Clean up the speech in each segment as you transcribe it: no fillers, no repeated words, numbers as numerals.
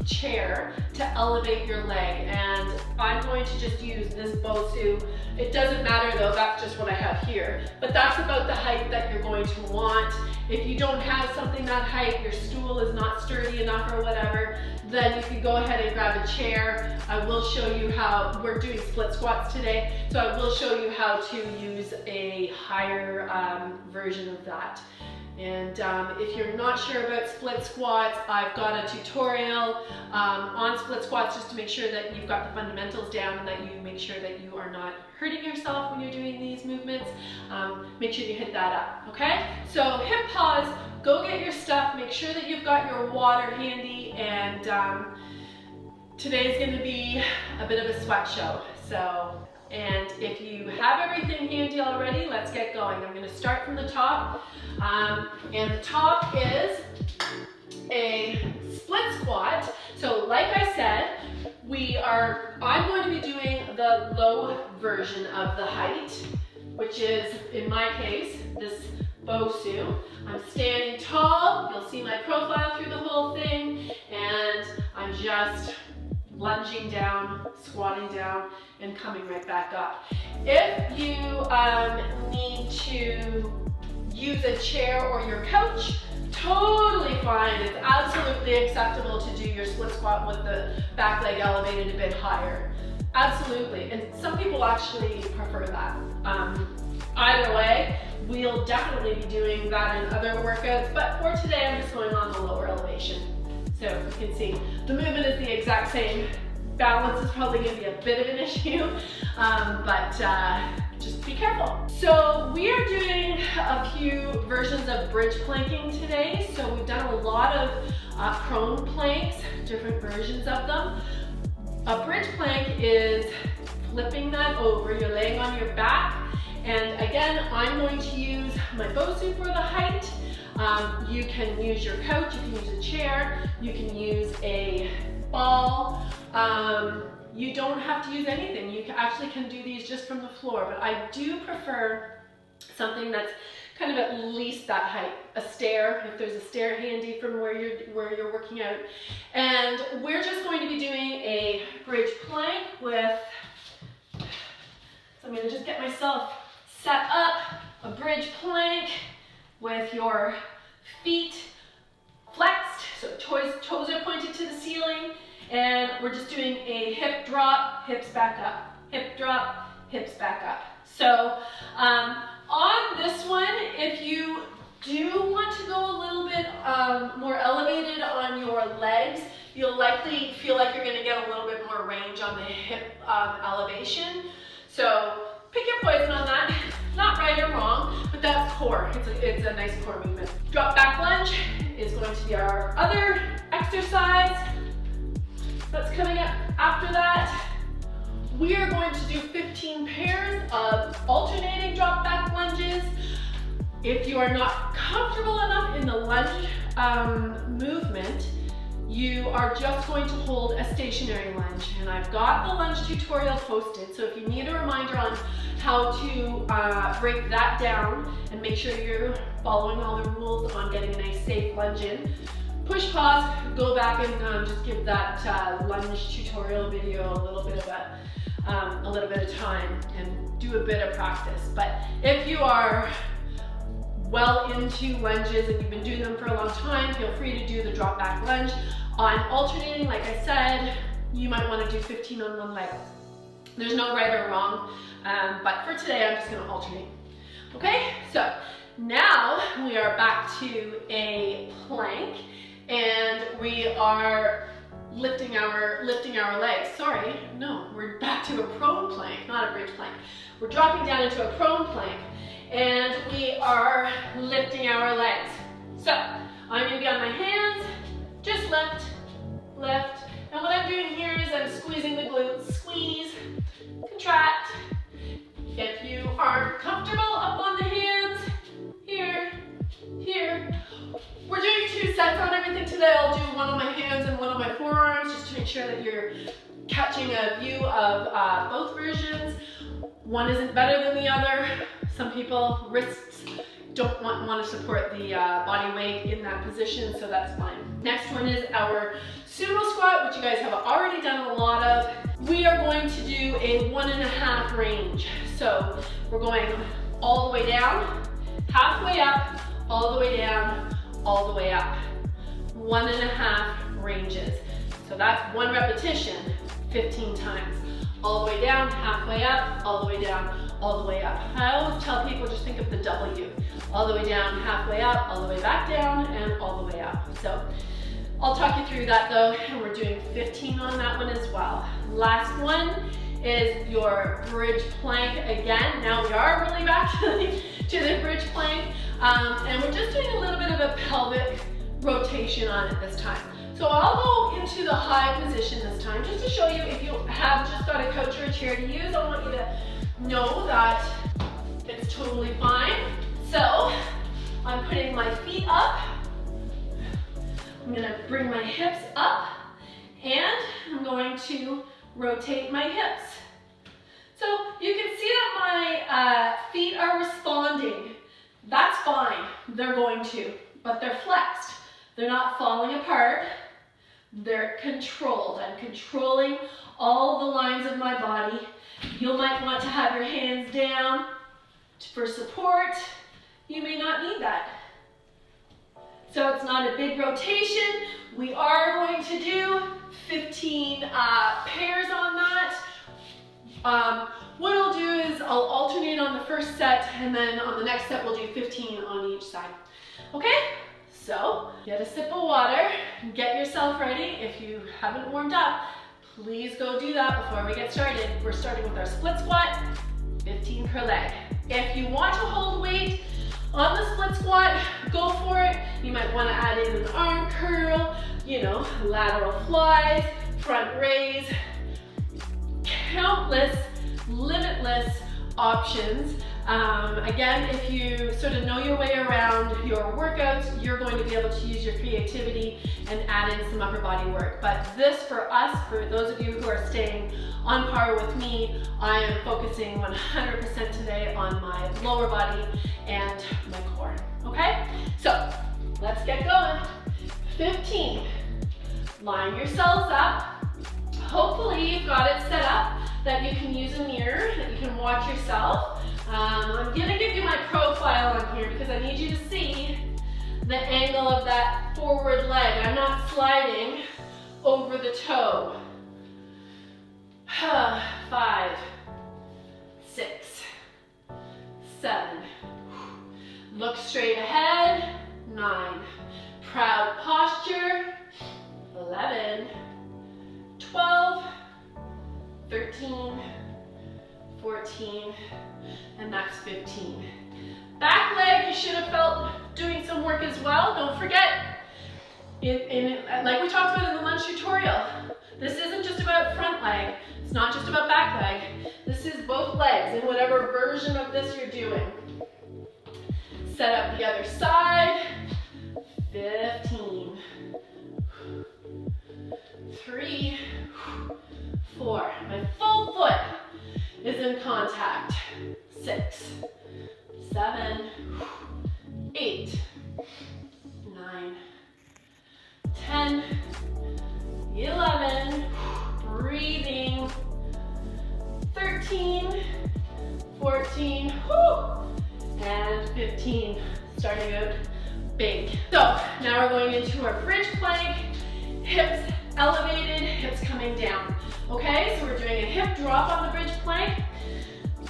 chair to elevate your leg, and I'm going to just use this Bosu. It doesn't matter though, that's just what I have here, but that's about the height that you're going to want. If you don't have something that height, your stool is not sturdy enough or whatever, then you can go ahead and grab a chair. I will show you how, we're doing split squats today, so I will show you how to use a higher version of that. And if you're not sure about split squats, I've got a tutorial on split squats just to make sure that you've got the fundamentals down and that you make sure that you are not hurting yourself when you're doing these movements. Make sure you hit that up, okay? So hip pause, go get your stuff, make sure that you've got your water handy, and today's gonna be a bit of a sweat show. And if you have everything handy already, let's get going. I'm gonna start from the top. And the top is a split squat. So like I said, I'm going to be doing the low version of the height, which is, in my case, this Bosu. I'm standing tall, you'll see my profile through the whole thing, and I'm just lunging down, squatting down, and coming right back up. If you need to use a chair or your couch, totally fine. It's absolutely acceptable to do your split squat with the back leg elevated a bit higher. Absolutely, and some people actually prefer that. Either way, we'll definitely be doing that in other workouts, but for today I'm just going on the lower elevation. So you can see the movement is the exact same. Balance is probably going to be a bit of an issue, but just be careful. So we are doing a few versions of bridge planking today. So we've done a lot of prone planks, different versions of them. A bridge plank is flipping that over. You're laying on your back, and again, I'm going to use my Bosu for the height. You can use your couch, you can use a chair, you can use a ball. You don't have to use anything. You actually can do these just from the floor, but I do prefer something that's kind of at least that height. A stair, if there's a stair handy from where you're working out. And we're just going to be doing a bridge plank with, so I'm going to just get myself set up, a bridge plank with your feet flexed, so toes are pointed to the ceiling, and we're just doing a hip drop, hips back up, hip drop, hips back up. So on this one, if you do want to go a little bit more elevated on your legs, you'll likely feel like you're going to get a little bit more range on the hip elevation. So pick your poison on that. Not right or wrong, but that's core. It's a nice core movement. Drop back lunge is going to be our other exercise that's coming up after that. We are going to do 15 pairs of alternating drop back lunges. If you are not comfortable enough in the lunge movement, you are just going to hold a stationary lunge. And I've got the lunge tutorial posted, so if you need a reminder on how to break that down and make sure you're following all the rules on getting a nice safe lunge in, push pause, go back and just give that lunge tutorial video a little bit of time and do a bit of practice. But if you are well into lunges and you've been doing them for a long time, feel free to do the drop back lunge. I'm alternating, like I said, you might want to do 15 on one leg. There's no right or wrong, but for today I'm just going to alternate. Okay, so now we are back to a plank, and we are lifting our legs. Sorry, no, we're back to a prone plank, not a bridge plank. We're dropping down into a prone plank, and we are lifting our legs. So I'm going to be on my hands, just lift, lift. And what I'm doing here is I'm squeezing the glutes, squeeze, contract. If you aren't comfortable, up on the hands, here, here. We're doing 2 sets on everything today. I'll do one on my hands and one on my forearms, just to make sure that you're catching a view of both versions. One isn't better than the other. Some people, wrists don't want to support the body weight in that position, so that's fine. Next one is our sumo squat, which you guys have already done a lot of. We are going to do a 1.5 range. So we're going all the way down, halfway up, all the way down, all the way up. 1.5 ranges. So that's 1 repetition, 15 times. All the way down, halfway up, all the way down, all the way up. I always tell people just think of the W. All the way down, halfway up, all the way back down, and all the way up. So I'll talk you through that though, and we're doing 15 on that one as well. Last one is your bridge plank again. Now we are really back to the bridge plank, and we're just doing a little bit of a pelvic rotation on it this time. So I'll go into the high position this time, just to show you if you have just got a couch or a chair to use. I want you to know that it's totally fine. So I'm putting my feet up. I'm gonna bring my hips up, and I'm going to rotate my hips. So you can see that my feet are responding. That's fine, they're going to, but they're flexed. They're not falling apart, they're controlled. I'm controlling all the lines of my body. You might want to have your hands down for support. You may not need that. So it's not a big rotation. We are going to do 15 pairs on that. What I'll do is I'll alternate on the first set, and then on the next set we'll do 15 on each side. Okay? So get a sip of water, get yourself ready. If you haven't warmed up, please go do that before we get started. We're starting with our split squat, 15 per leg. If you want to hold weight on the split squat, go for it. You might want to add in an arm curl, you know, lateral flies, front raise, countless, limitless options. Again, if you sort of know your way around your workouts, you're going to be able to use your creativity and add in some upper body work. But this for us, for those of you who are staying on par with me, I am focusing 100% today on my lower body and my core, okay? So let's get going. 15, line yourselves up. Hopefully you've got it set up that you can use a mirror, that you can watch yourself. I'm gonna give you my profile on here because I need you to see the angle of that forward leg. I'm not sliding over the toe. 5, 6, 7. Look straight ahead. 9. Proud posture. 11, 12, 13, 14, and that's 15. Back leg, you should have felt doing some work as well. Don't forget, like we talked about in the lunch tutorial, this isn't just about front leg. It's not just about back leg. This is both legs in whatever version of this you're doing. Set up the other side. 15. 3, 4. My full foot is in contact. 6, 7, 8, 9, 10, 11, breathing, 13, 14, and 15, starting out big. So now we're going into our bridge plank, hips elevated, hips coming down. Okay, so we're doing a hip drop on the bridge plank.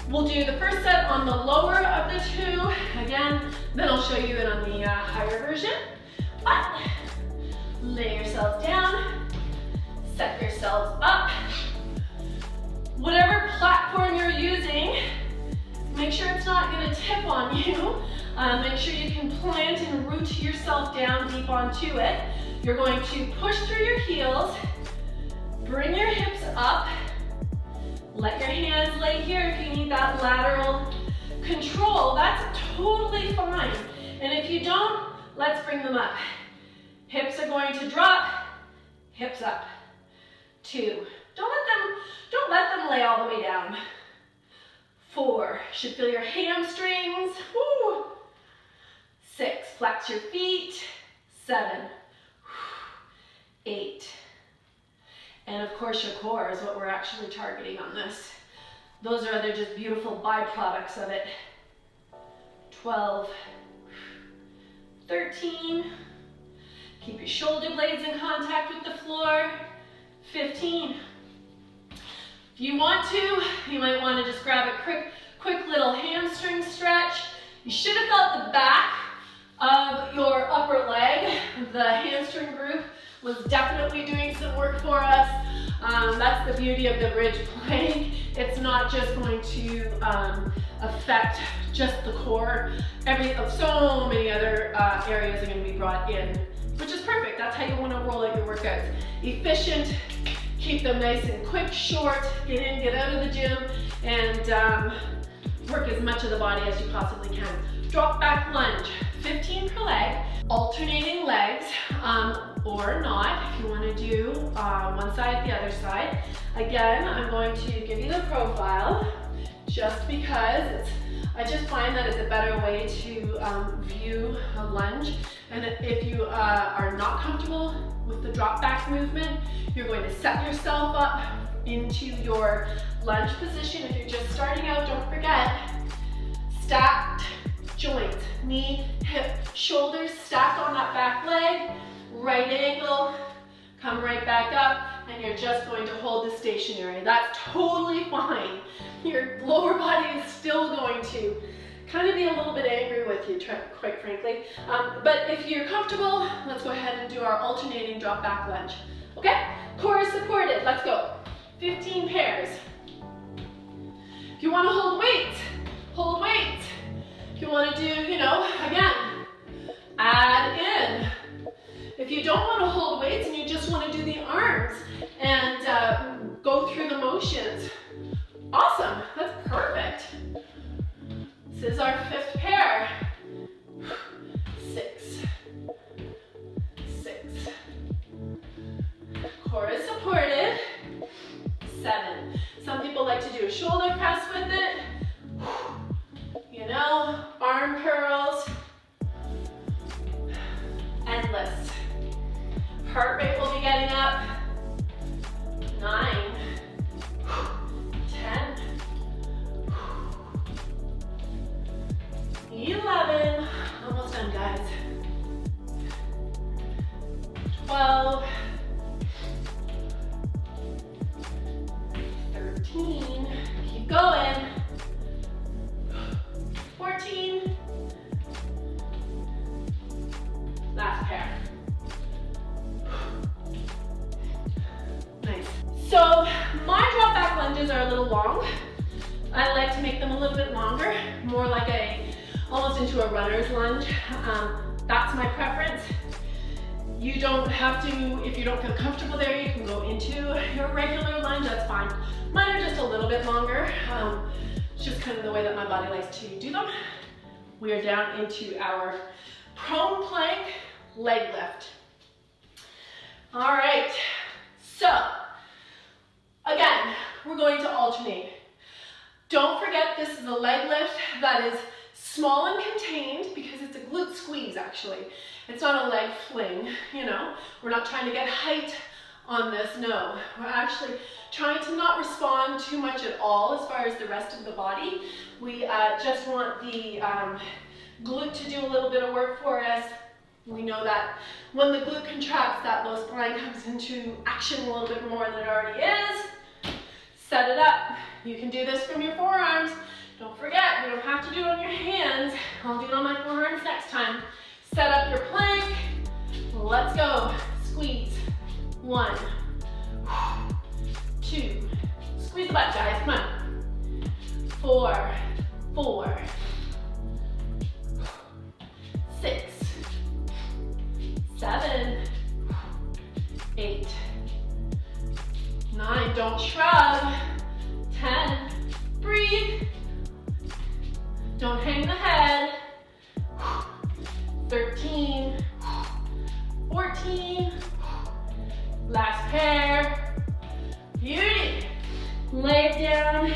We'll do the first set on the lower of the two. Again, then I'll show you it on the higher version. But lay yourselves down, set yourselves up. Whatever platform you're using, make sure it's not gonna tip on you. Make sure you can plant and root yourself down deep onto it. You're going to push through your heels, bring your hips up, let your hands lay here if you need that lateral control. That's totally fine. And if you don't, let's bring them up. Hips are going to drop, hips up. 2. Don't let them lay all the way down. 4. Should feel your hamstrings. Woo. 6, flex your feet, 7, 8, and of course your core is what we're actually targeting on this. Those are other just beautiful byproducts of it. 12, 13, keep your shoulder blades in contact with the floor, 15. If you want to, you might want to just grab a quick little hamstring stretch. You should have felt the back of your upper leg. The hamstring group was definitely doing some work for us. That's the beauty of the bridge plank. It's not just going to affect just the core. So many other areas are going to be brought in, which is perfect. That's how you want to roll out your workouts. Efficient, keep them nice and quick, short, get in, get out of the gym, and work as much of the body as you possibly can. Drop back lunge, 15 per leg, alternating legs, or not, if you want to do one side, the other side. Again, I'm going to give you the profile, just because I just find that it's a better way to view a lunge. And if you are not comfortable with the drop back movement, you're going to set yourself up into your lunge position. If you're just starting out, don't forget, stacked joints, knee, hip, shoulders stacked on that back leg, right angle, come right back up, and you're just going to hold this stationary. That's totally fine. Your lower body is still going to kind of be a little bit angry with you, quite frankly. But if you're comfortable, let's go ahead and do our alternating drop back lunge. Okay? Core is supported. Let's go. 15 pairs. If you want to hold weights, hold weights. If you want to do, again, add in. If you don't want to hold weights and you just want to do the arms and go through the motions, awesome, that's perfect. This is our 5th pair. 6, 6. Core is supported. 7. Some people like to do a shoulder press with it. Arm curls. Endless. Heart rate will be getting up. 9, 10, 11, almost done, guys. 12, 13, keep going. 14, last pair. Nice. So my drop back lunges are a little long. I like to make them a little bit longer, more like almost into a runner's lunge. That's my preference. You don't have to, if you don't feel comfortable there, you can go into your regular lunge, that's fine. Mine are just a little bit longer. It's just kind of the way that my body likes to do them. We are down into our prone plank leg lift. All right, so again, we're going to alternate. Don't forget, this is a leg lift that is small and contained because it's a glute squeeze actually. It's not a leg fling, We're not trying to get height on this, no. We're actually trying to not respond too much at all as far as the rest of the body. We just want the glute to do a little bit of work for us. We know that when the glute contracts, that low spine comes into action a little bit more than it already is. Set it up. You can do this from your forearms. Don't forget, you don't have to do it on your hands. I'll do it on my forearms next time. Set up your plank. Let's go. Squeeze. 1, 2. Squeeze the butt, guys. Come on. 4, 4, 6, 7, 8, 9. Don't shrug. 10. Breathe. Don't hang the head. 13, 14, last pair. Beauty. Lay it down.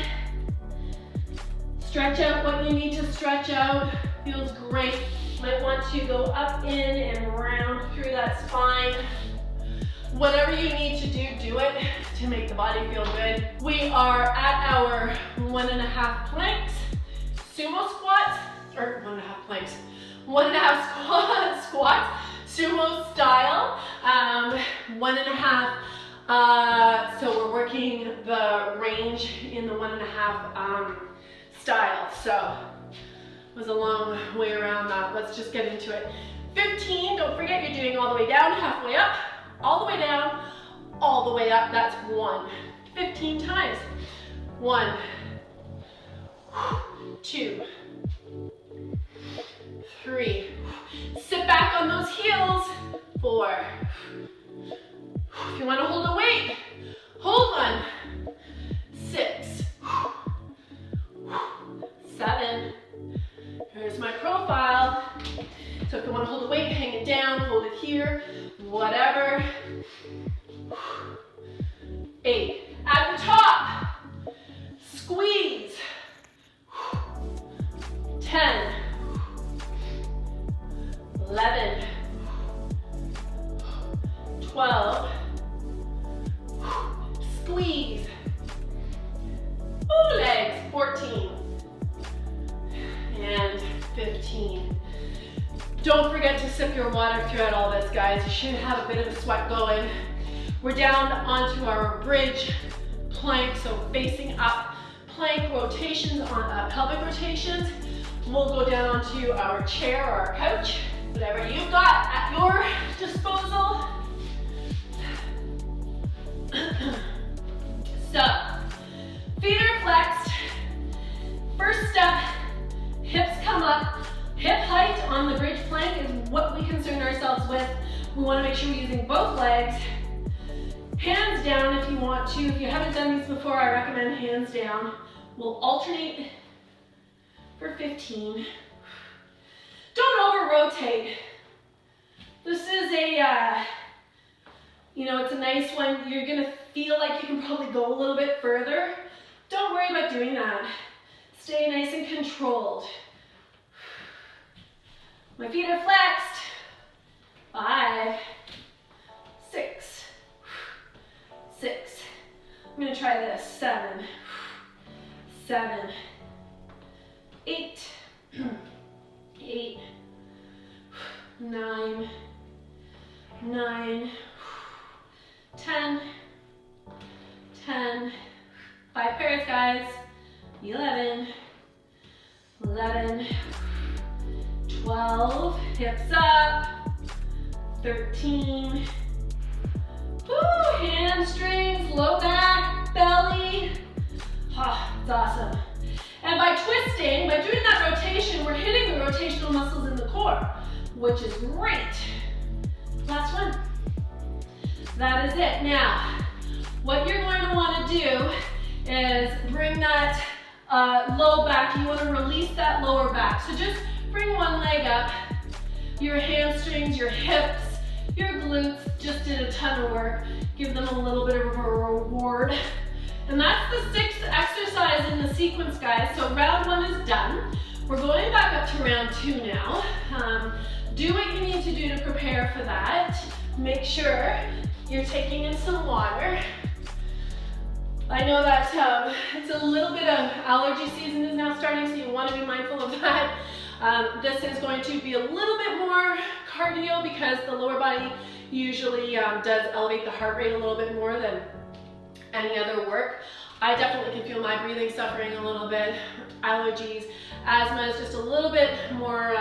Stretch out what you need to stretch out. Feels great. Might want to go up, in, and round through that spine. Whatever you need to do it to make the body feel good. We are at our 1.5 planks, sumo squats, or 1.5 planks, 1.5 squats, sumo style, 1.5, so we're working the range in the 1.5 style. So it was a long way around that. Let's just get into it. 15, don't forget you're doing all the way down, halfway up, all the way down, all the way up. That's 1. 15 times. 1, 2, 3. Sit back on those heels. 4. If you want to hold a weight, hold one. 6. 7. Here's my profile. So if you want to hold the weight, hang it down, hold it here, whatever. 8. At the top, squeeze. 10. 11. 12. Squeeze. Ooh, legs. 14. And 15. Don't forget to sip your water throughout all this, guys. You should have a bit of a sweat going. We're down onto our bridge plank, so facing up plank rotations on pelvic rotations. We'll go down onto our chair or our couch, whatever you've got at your disposal. So, feet are flexed. First step, hips come up. Hip height on the bridge plank is what we concern ourselves with. We want to make sure we're using both legs. Hands down if you want to. If you haven't done these before, I recommend hands down. We'll alternate for 15. Don't over-rotate. This is a, it's a nice one. You're going to feel like you can probably go a little bit further. Don't worry about doing that. Stay nice and controlled. My feet are flexed. 5, 6, 6. I'm going to try this. 7, 7, 8, 8, 9, 9, 10, 10. 5 pairs, guys. 11, 11, 12, hips up, 13, woo, hamstrings, low back, belly, it's awesome. And by twisting, by doing that rotation, we're hitting the rotational muscles in the core, which is great. Last one. That is it. Now, what you're going to want to do is bring that low back. You want to release that lower back. So just bring one leg up. Your hamstrings, your hips, your glutes just did a ton of work. Give them a little bit of a reward. And that's the 6th exercise in the sequence, guys. So round 1 is done. We're going back up to round 2 now. Do what you need to do to prepare for that. Make sure you're taking in some water. I know that it's a little bit of allergy season is now starting, so you want to be mindful of that. This is going to be a little bit more cardio because the lower body usually does elevate the heart rate a little bit more than any other work. I definitely can feel my breathing suffering a little bit. Allergies, asthma is just a little bit more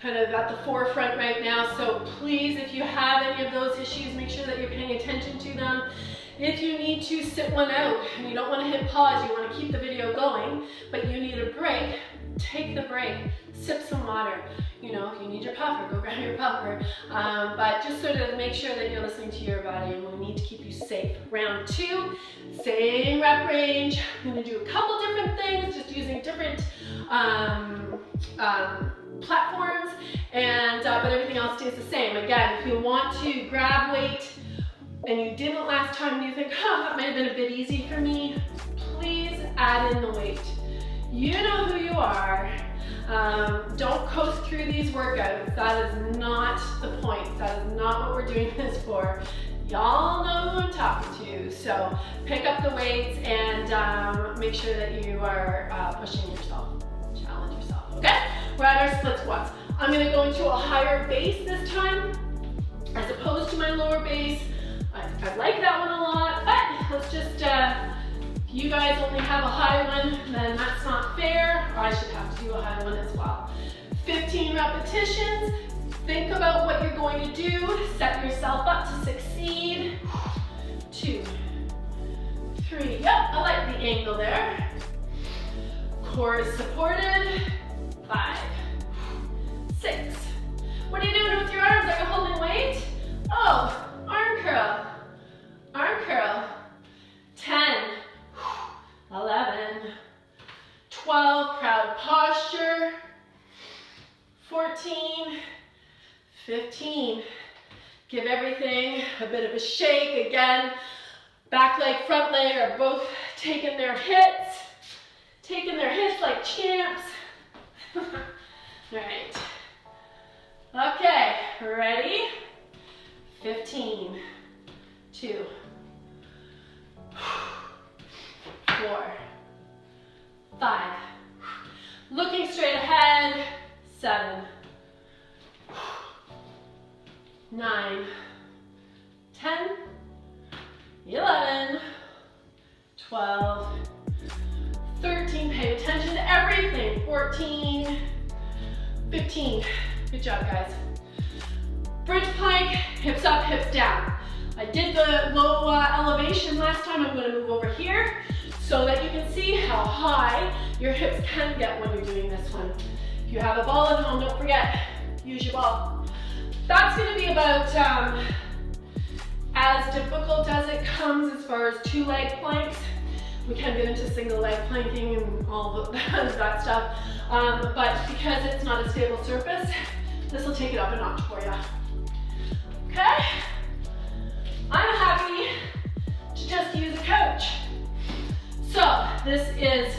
kind of at the forefront right now. So please, if you have any of those issues, make sure that you're paying attention to them. If you need to sit one out and you don't want to hit pause, you want to keep the video going, but you need a break, take the break, sip some water. You know, if you need your puffer, go grab your puffer. But just sort of make sure that you're listening to your body, and we need to keep you safe. Round 2, same rep range. I'm going to do a couple different things, just using different platforms, and but everything else stays the same. Again, if you want to grab weight and you didn't last time and you think, oh, that might have been a bit easy for me, please add in the weight. You know who you are. Don't coast through these workouts. That is not the point. That is not what we're doing this for. Y'all know who I'm talking to. So pick up the weights and make sure that you are pushing yourself. Challenge yourself, okay? We're at our split squats. I'm gonna go into a higher base this time, as opposed to my lower base. I like that one a lot, but let's just, if you guys only have a high one, then that's not fair. I should have to do a high one as well. 15 repetitions. Think about what you're going to do. Set yourself up to succeed. 2, 3, yep, I like the angle there. Core is supported. 5, 6. What are you doing with your arms? Are you holding weight? Oh, arm curl. Arm curl. 10, 11, 12, proud posture. 14, 15. Give everything a bit of a shake. Again, back leg, front leg are both taking their hits. Taking their hits like champs. All right. Okay, ready? 15, 2, 4, 5. Looking straight ahead. 7, 9, 10, 11, 12, 13. Pay attention to everything. 14, 15. Good job, guys. Bridge plank, hips up, hips down. I did the low elevation last time. I'm going to move over here so that you can see how high your hips can get when you're doing this one. If you have a ball at home, don't forget, use your ball. That's going to be about as difficult as it comes as far as 2 leg planks. We can get into single leg planking and all of that stuff. But because it's not a stable surface, this will take it up a notch for you. Okay? I'm happy to just use a coach. So this is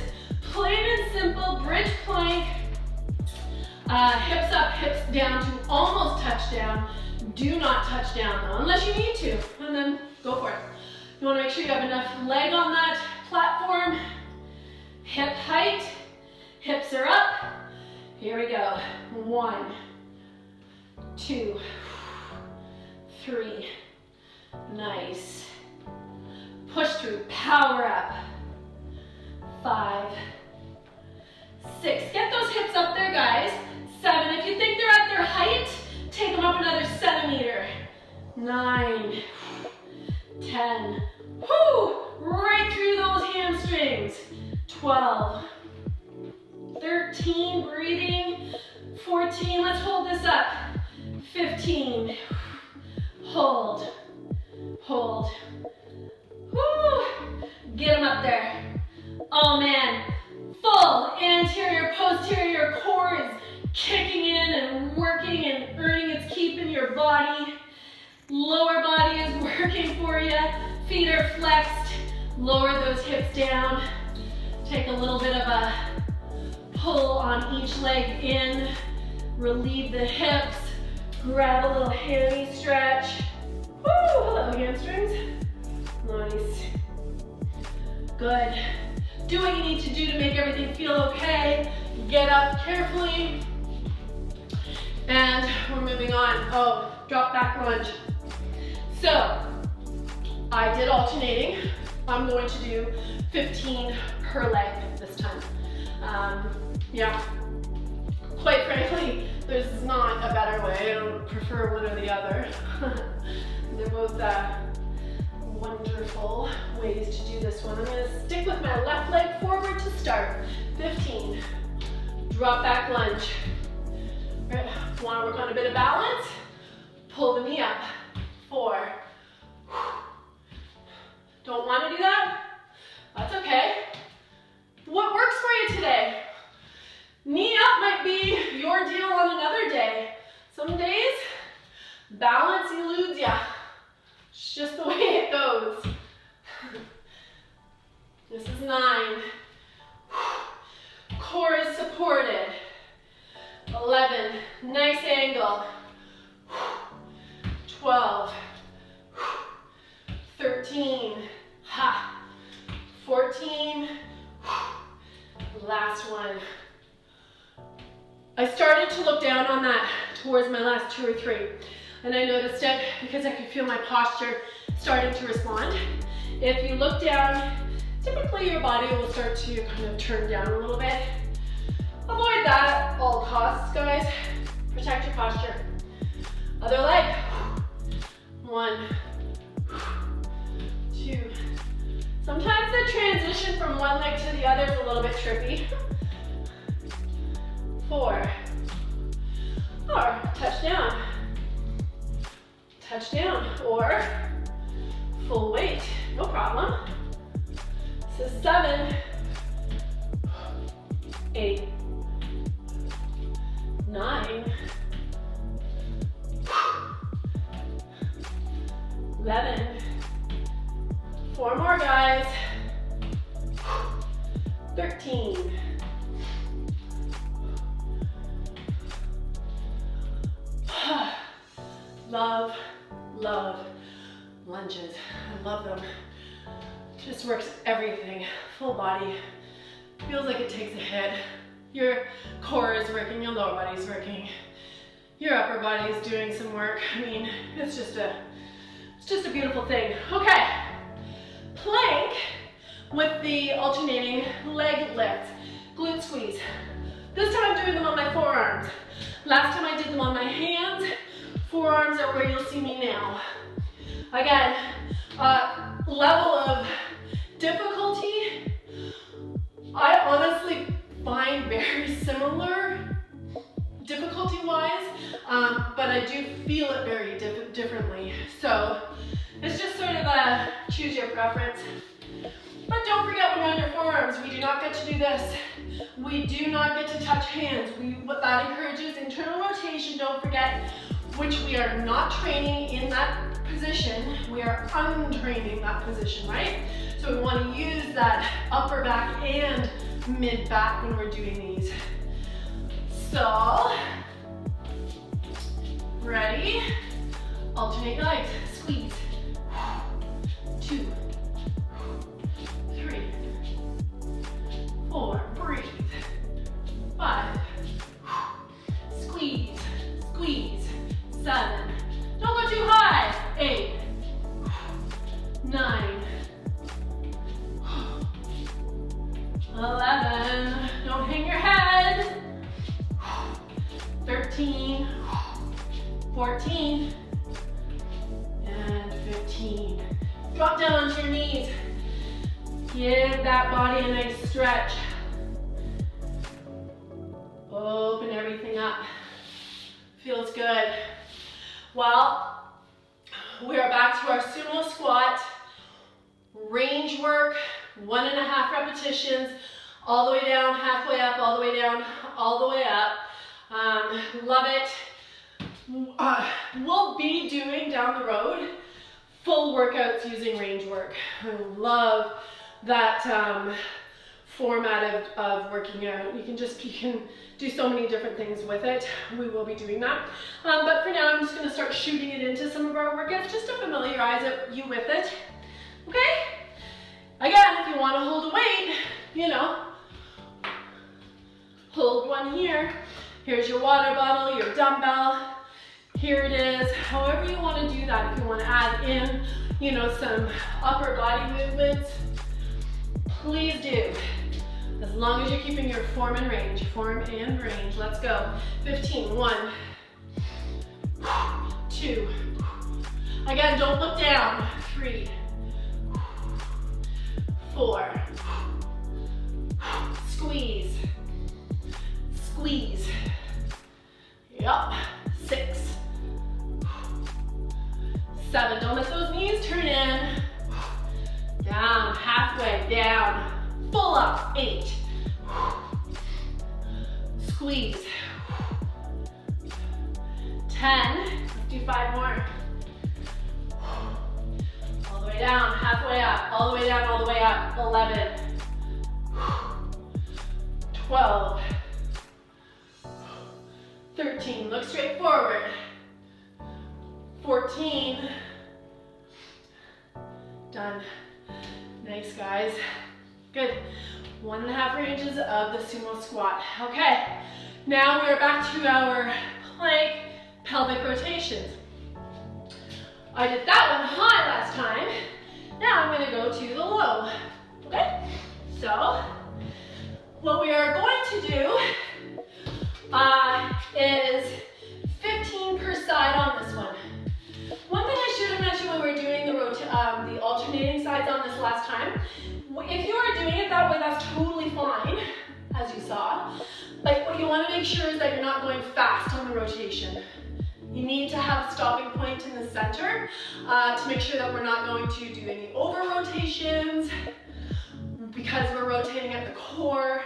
plain and simple bridge plank. Hips up, hips down to almost touch down. Do not touch down though, unless you need to, and then go for it. You want to make sure you have enough leg on that platform. Hip height, hips are up. Here we go. 1, 2, 3. Nice. Push through, power up. 5, 6. Get those hips up there, guys. 7. If you think they're at their height, take them up another centimeter. 9, 10. Whoo! Right through those hamstrings. 12, 13, breathing. 14, let's hold this up. 15, hold, hold. Woo! Get them up there. Oh man, full anterior, posterior core is kicking in and working and earning its keep in your body. Lower body is working for you. Feet are flexed. Lower those hips down. Take a little bit of a pull on each leg in. Relieve the hips. Grab a little hammy stretch. Woo! Hello, hamstrings. Nice. Good. Do what you need to do to make everything feel okay. Get up carefully. And we're moving on. Oh, drop back lunge. So, I did alternating. I'm going to do 15 per leg this time. Yeah, quite frankly, there's not a better way. I don't prefer one or the other. They're both wonderful ways to do this one. I'm going to stick with my left leg forward to start. 15. Drop back lunge. Right. Want to work on a bit of balance? Pull the knee up. 4. Don't want to do that? That's okay. What works for you today? Knee up might be your deal on another day. Some days, balance eludes ya. It's just the way it goes. This is 9. Core is supported. 11, nice angle. 12, 13, ha. 14, last one. I started to look down on that towards my last 2 or 3, and I noticed it because I could feel my posture starting to respond. If you look down, typically your body will start to kind of turn down a little bit. Avoid that at all costs, guys. Protect your posture. Other leg. 1, 2. Sometimes the transition from one leg to the other is a little bit trippy. 4, or touchdown, touchdown, or full weight, no problem. So 7, 8, 9, 11, 4 more guys, 13, love, love lunges. I love them. Just works everything. Full body. Feels like it takes a hit. Your core is working, your lower body is working. Your upper body is doing some work. I mean, it's just a beautiful thing. Okay. Plank with the alternating leg lifts. Glute squeeze. This time I'm doing them on my forearms. Last time I did them on my hands. Forearms are where you'll see me now. Again, level of difficulty, I honestly find very similar difficulty-wise, but I do feel it very differently. So it's just sort of a choose your preference. But don't forget when you're on your forearms, we do not get to do this. We do not get to touch hands. What that encourages internal rotation, don't forget, which we are not training in that position. We are untraining that position, right? So we want to use that upper back and mid back when we're doing these. So, ready? Alternate legs, squeeze. 2, 3, 4, breathe. 5, squeeze, squeeze. 7, don't go too high. 8, 9, 11, don't hang your head. 13, 14, and 15. Drop down onto your knees. Give that body a nice stretch. Open everything up. Feels good. Well, we are back to our sumo squat. Range work, 1.5 repetitions, all the way down, halfway up, all the way down, all the way up. Love it. We'll be doing down the road full workouts using range work. I love that format of working out. You can do so many different things with it. We will be doing that. But for now, I'm just going to start shooting it into some of our workouts just to familiarize you with it. Okay? Again, if you want to hold a weight, you know, hold one here. Here's your water bottle, your dumbbell. Here it is. However you want to do that, if you want to add in, you know, some upper body movements, please do. As long as you're keeping your form and range. Form and range. Let's go. 15. 1, 2. Again, don't look down. 3, 4. Squeeze. Squeeze. Yup. 6. 7. Don't let those knees turn in. Down. Halfway. Down. Full up. 8. Squeeze. 10. Let's do 5 more. All the way down, halfway up, all the way down, all the way up. 11. 12. 13, look straight forward. 14, done. Nice, guys. Good. 1.5 ranges of the sumo squat. Okay, now we're back to our plank pelvic rotations. I did that one high last time. Now I'm going to go to the low. Okay, so what we are going to do is 15 per side on this one. One thing I should have mentioned when we were doing the alternating sides on this last time, if you are doing it that way, that's totally fine, as you saw. But what you want to make sure is that you're not going fast on the rotation. You need to have a stopping point in the center to make sure that we're not going to do any over rotations because we're rotating at the core.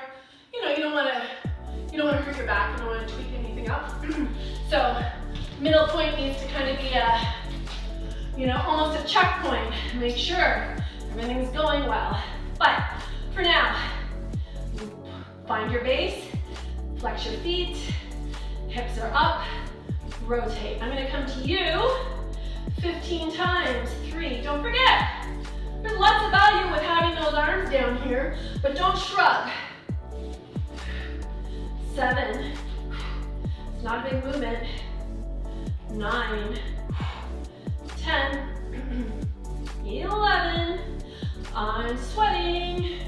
You know, you don't want to hurt your back. You don't want to tweak anything up. So middle point needs to kind of be almost a checkpoint. Make sure everything's going well. But for now, find your base, flex your feet, hips are up, rotate. I'm gonna come to you 15 times. 3, don't forget, there's lots of value with having those arms down here, but don't shrug. 7, it's not a big movement. 9, 10, 11, I'm sweating.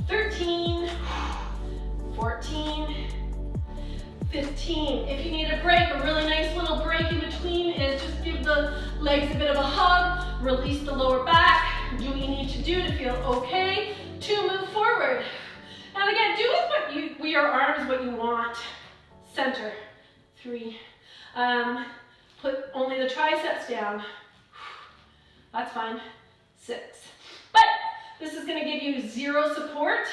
13, 14, 15. If you need a break, a really nice little break in between is just give the legs a bit of a hug, release the lower back, do what you need to do to feel okay to move forward. And again, do with your arms what you want. Center. 3. Put only the triceps down. That's fine. 6. But this is going to give you 0 support.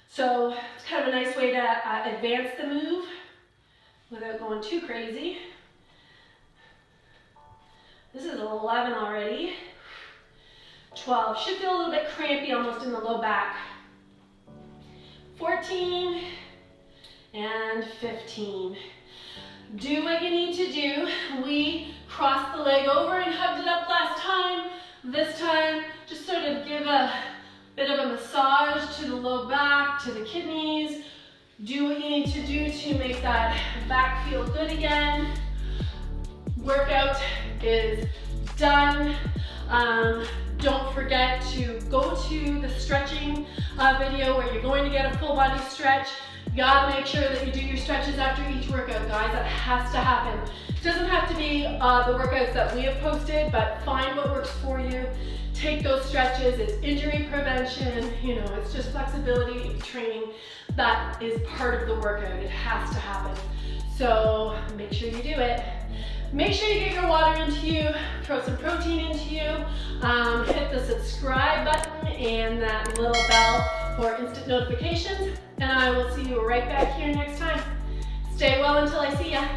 So it's kind of a nice way to advance the move without going too crazy. This is 11 already. 12. Should feel a little bit crampy almost in the low back. 14 and 15. Do what you need to do. We crossed the leg over and hugged it up last time. This time, just sort of give a bit of a massage to the low back, to the kidneys. Do what you need to do to make that back feel good again. Workout is done. Don't forget to go to the stretching video where you're going to get a full body stretch. You gotta make sure that you do your stretches after each workout, guys. That has to happen. It doesn't have to be the workouts that we have posted, but find what works for you. Take those stretches. It's injury prevention. You know, it's just flexibility training. That is part of the workout. It has to happen. So make sure you do it. Make sure you get your water into you, throw some protein into you, hit the subscribe button and that little bell for instant notifications, and I will see you right back here next time. Stay well until I see ya.